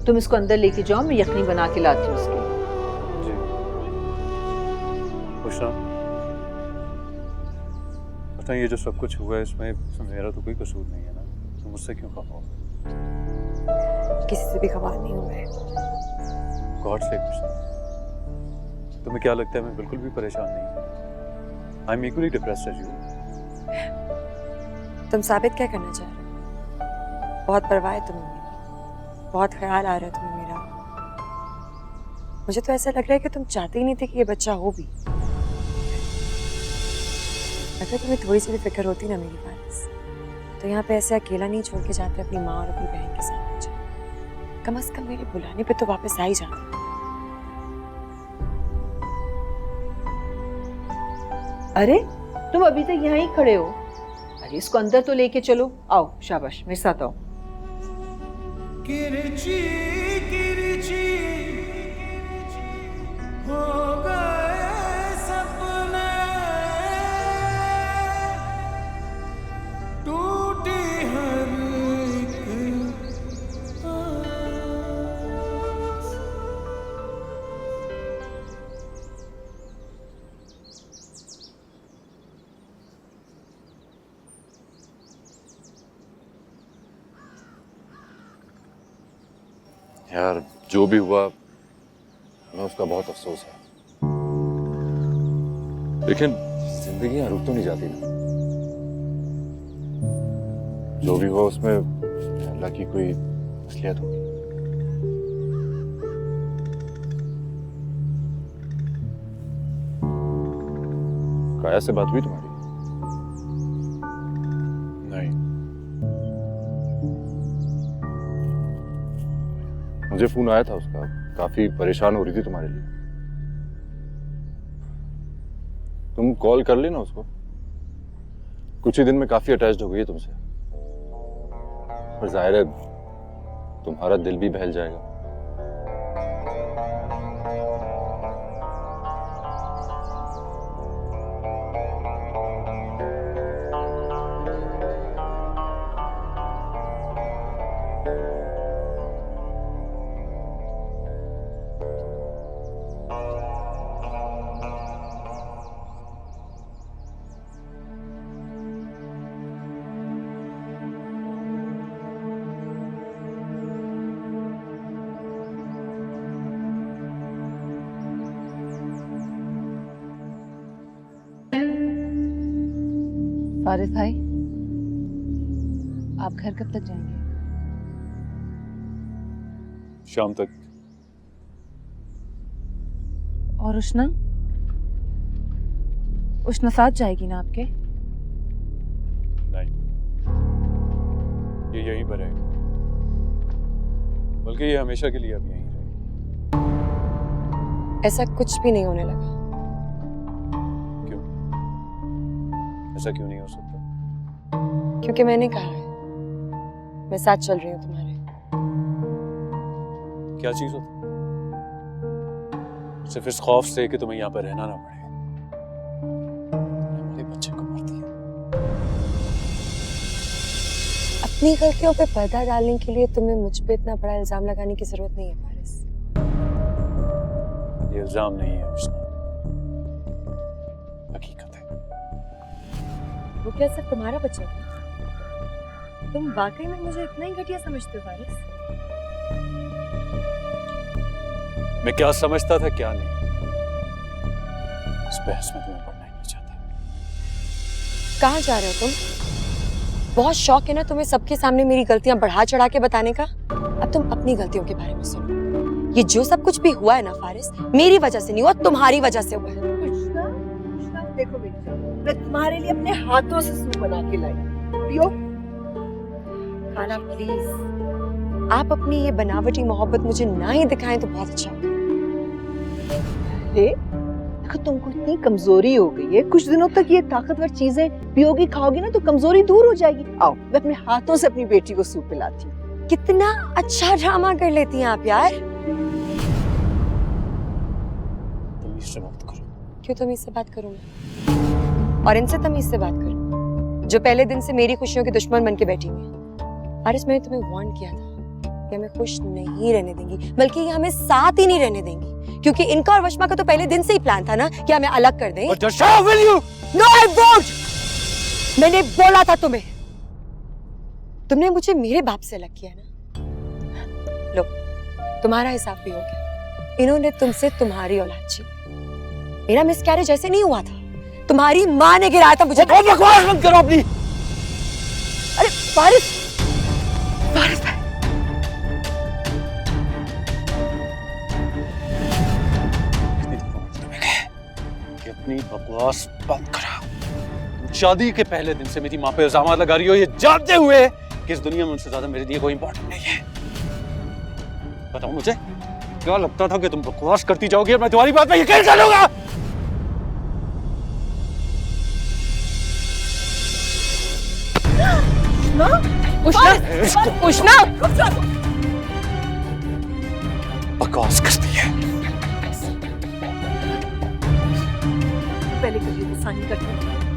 तुम इसको अंदर लेके जाओ, मैं यखनी बना के लाती हूँ उसके। जी खुशना, अच्छा ये जो सब कुछ हुआ है इसमें मेरा तो कोई कसूर नहीं है ना, तो मुझसे क्यों खफा हो? किसी से भी खबर नहीं हुआ है। गॉड से खुशना, तुम्हें क्या लगता है मैं बिल्कुल भी परेशान नहीं हूँ? I am equally depressed as you. तुम साबित क्या करना चाह रहे हो? बहुत परवाह है तुम्हें मेरी, बहुत ख्याल आ रहा है तुम्हें मेरा। मुझे तो ऐसा लग रहा है कि तुम चाहते ही नहीं थे कि ये बच्चा हो भी। अगर तुम्हें थोड़ी सी भी फिक्र होती ना मेरी फारिस, तो यहाँ पे ऐसे अकेला नहीं छोड़ के जाते अपनी माँ और अपनी बहन के साथ मुझे। कम से कम मेरे बुलाने पे तो वापस आ ही जाते। अरे तुम अभी तक यहाँ ही खड़े हो? अरे इसको अंदर तो लेके चलो। आओ, शाबाश, मेरे साथ आओ। किरची किरची हो गए सपने, टूटी हर एक आस। यार जो भी हुआ मैं उसका बहुत अफसोस है, लेकिन जिंदगी रुक तो नहीं जाती ना। जो भी हुआ उसमें अल्लाह की कोई असलियत होगी। काया से बात हुई तुम्हारी? नहीं, मुझे फोन आया था उसका, काफी परेशान हो रही थी तुम्हारे लिए। तुम कॉल कर लेना उसको, कुछ ही दिन में काफी अटैच्ड हो गई है तुमसे, और जाहिर है तुम्हारा दिल भी बहल जाएगा। फारिस भाई, आप घर कब तक जाएंगे? शाम तक। और उष्णा? उष्णा साथ जाएगी ना आपके? नहीं, ये यहीं पर रहेगा, बल्कि ये हमेशा के लिए अब यहीं रहेगी। ऐसा कुछ भी नहीं होने लगा। क्यों? ऐसा क्यों नहीं हो सकता? क्योंकि मैंने कहा है, मैं साथ चल रही हूँ तुम्हारे। क्या चीज होती? सिर्फ इस खौफ से कि तुम्हें यहाँ पर रहना ना पड़े, हमारे बच्चे को मारती है। अपनी गलतियों पे पर्दा डालने के लिए तुम्हें मुझ पे इतना बड़ा इल्जाम लगाने की जरूरत नहीं है फारिस। ये इल्जाम नहीं है उष्णा, हकीकत है। वो क्या सिर्फ तुम्हारा बच्चा था? तुम वाकई में मुझे इतना ही घटिया समझते हो फारिस? मैं क्या समझता था क्या नहीं, इस बहस में तुम्हें पढ़ना ही नहीं चाहता। कहाँ जा रहे हो तुम? बहुत शौक है ना तुम्हें सबके सामने मेरी गलतियां बढ़ा चढ़ा के बताने का। अब तुम अपनी गलतियों के बारे में सुनो। ये जो सब कुछ भी हुआ है ना फारिस, मेरी वजह से नहीं हुआ, तुम्हारी वजह से हुआ है। कृष्णा, कृष्णा, देखो बेटा, मैं तुम्हारे लिए अपने हाथों से सूप बना के लाई। पियो। खाना प्लीज। आप अपनी ये बनावटी मोहब्बत मुझे ना ही दिखाएं तो बहुत अच्छा होगा। देखो तुमको इतनी कमजोरी हो गई है, कुछ दिनों तक ये ताकतवर चीजें पियोगी खाओगी ना तो कमजोरी दूर हो जाएगी। आओ, मैं अपने हाथों से अपनी बेटी को सूप पिलाती हूँ। कितना अच्छा ड्रामा कर लेती हैं आप यार। तमीज से बात करो। क्यों तमीज से बात करूं मैं? और इनसे तमीज से बात करूं जो पहले दिन से मेरी खुशियों के दुश्मन बन के बैठी हुई हैं। फारिस, मैंने तुम्हें वार्न किया था, ये हमें खुश नहीं रहने देंगी, बल्कि ये हमें साथ ही नहीं रहने देंगी, क्योंकि इनका और वशमा का तो पहले दिन से ही प्लान था ना कि हमें अलग कर दें। No I won't. मैंने बोला था तुम्हें, तुमने मुझे मेरे बाप से अलग किया ना। लो, तुम्हारा हिसाब भी हो गया। इन्होंने तुमसे तुम्हारी औलाद छीनी। मेरा मिसकैरेज ऐसे नहीं हुआ था, तुम्हारी माँ ने गिराया था मुझे। बकवास मत करो अपनी। अरे फारिस, फारिस भाई, अपनी बकवास बंद करा। तुम शादी के पहले दिन से मेरी माँ पे इल्जाम लगा रही हो, ये जानते हुए कि इस दुनिया में उनसे ज्यादा मेरे लिए कोई इंपॉर्टेंट नहीं है। बताओ मुझे, क्या लगता था कि तुम बकवास करती जाओगी और मैं तुम्हारी बात पे यकीन कर लूंगा? उष्णा, उष्णा, बकवास करती है। पहले कभी गुस्सा नहीं करती।